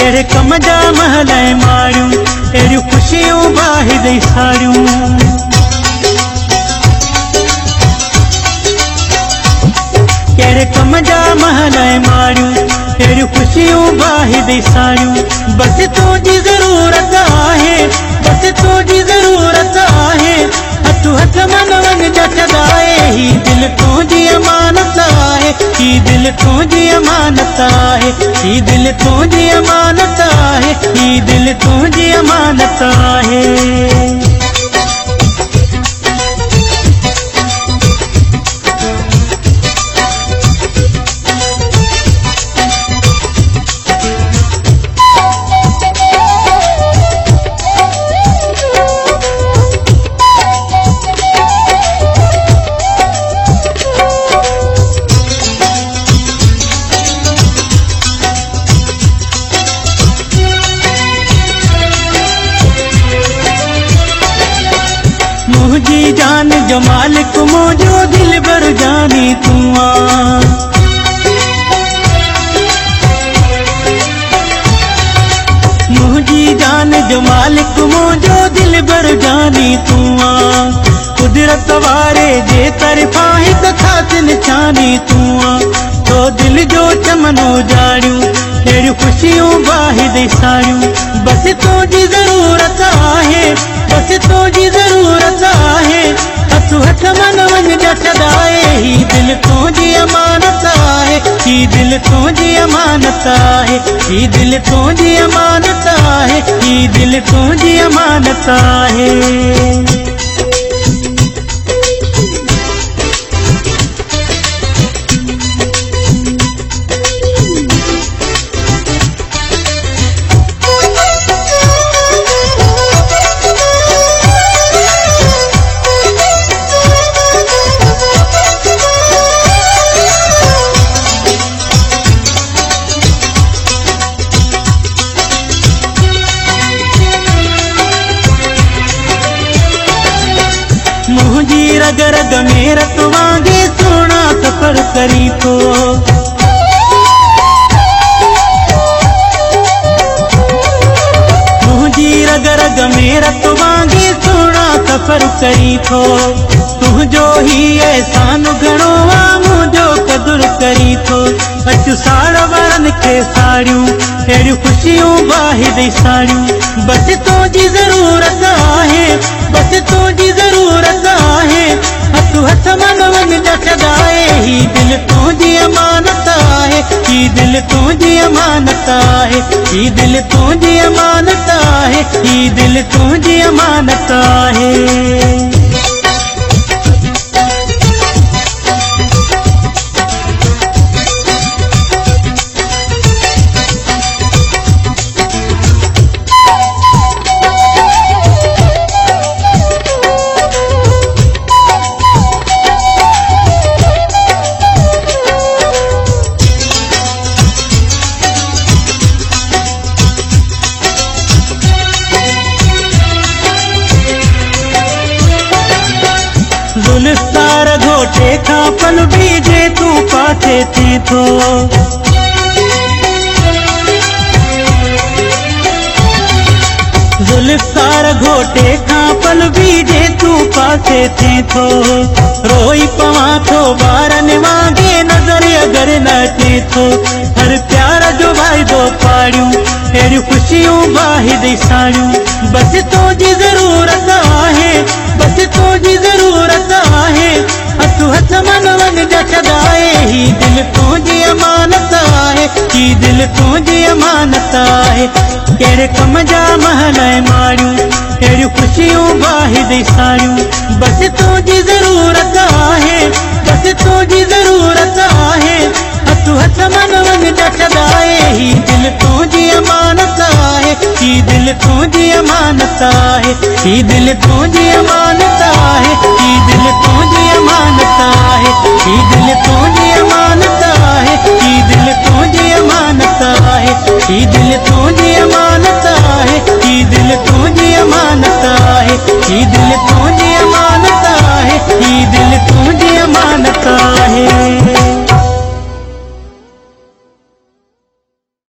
तेरे कम जा महलाए मारियूं अहिड़ियूं ख़ुशियूं बाहि ॾेई सारियूं तेरे कम जा महलाए मारियूं अहिड़ियूं ख़ुशियूं बाहि ॾेई सारियूं बसि तुंहिंजी ज़रूरत आहे बसि तुंहिंजी ज़रूरत आहे हथु हथ मन वञ जचदाए ही दिल तुंहिंजी अमानत आहे ही दिल तुंहिंजी अमानत आहे ही दिल तुंहिंजी अमानत आहे ही दिल तुंहिंजी अमानत आहे मुझी जान जो मालिक मुझो दिल भर जानी तू मुझी जान जो मालिक मुझो दिल भर जानी तू कुदरत वारे जे तरफा हिक ख़ास निशानी तू तो दिल जो चमनो जाड़ियूं अहिड़ियूं ख़ुशियूं बाहि ॾेई सारियूं बसि तुंहिंजी ज़रूरत आहे बसि तुंहिंजी ज़रूरत आहे हथु हथ मन वञ जचदाए ही दिल तुंहिंजी अमानत आहे ही दिल तुंहिंजी अमानत आहे ही दिल तुंहिंजी अमानत आहे ही दिल तुंहिंजी अमानत आहे मुझी रग रग में रत वांगे सोना सफर करी थो मुझी रग रग में रत वांगे सोना सफर करी थो तुझो ही एहसान घणो आ मुझो कदुर करी थो अचु साड़ वारनि खे साड़ियूं अहिड़ियूं ख़ुशियूं बाहि ॾेई साड़ियूं बसि तुंहिंजी ज़रूरत आहे बसि तुंहिंजी ज़रूरत आहे हथु हथ मन वञ जचदाए ही दिल तुंहिंजी अमानत आहे ही दिल तुंहिंजी अमानत आहे ही दिल तुंहिंजी अमानत आहे ही दिल तुंहिंजी अमानत आहे जुल्फ़ार घोटे खां पल बीजे तू पासे थी थो जुल्फ़ार घोटे खां पल बीजे तू पासे थी थो रोई पवां थो ॿारनि वांगे नज़र अगर न अचे थो हर प्यार जो वाइदो पाड़ियूं अहिड़ियूं ख़ुशियूं बाहि ॾेई साड़ियूं बसि तुंहिंजी ज़रूरत आहे बसि तुंहिंजी ज़रूरत आहे हथु हथ मन वञ जचदाए ही दिल तुंहिंजी अमानत आहे ही दिल तुंहिंजी अमानत आहे कहिड़े कम जा महलाए मारियूं अहिड़ियूं ख़ुशियूं बाहि ॾेई साड़ियूं बसि तुंहिंजी ज़रूरत आहे बसि तुंहिंजी ज़रूरत आहे हथु हथ मन वञ जचदाए ही दिल अमानत आहे, ही दिल तुंहिंजी अमानत आहे, ही दिल तुंहिंजी अमानत आहे, ही दिल तुंहिंजी अमानत आहे, ही दिल तुंहिंजी अमानत आहे, ही दिल तुंहिंजी अमानत आहे, ही दिल तुंहिंजी अमानत आहे, ही दिल तुंहिंजी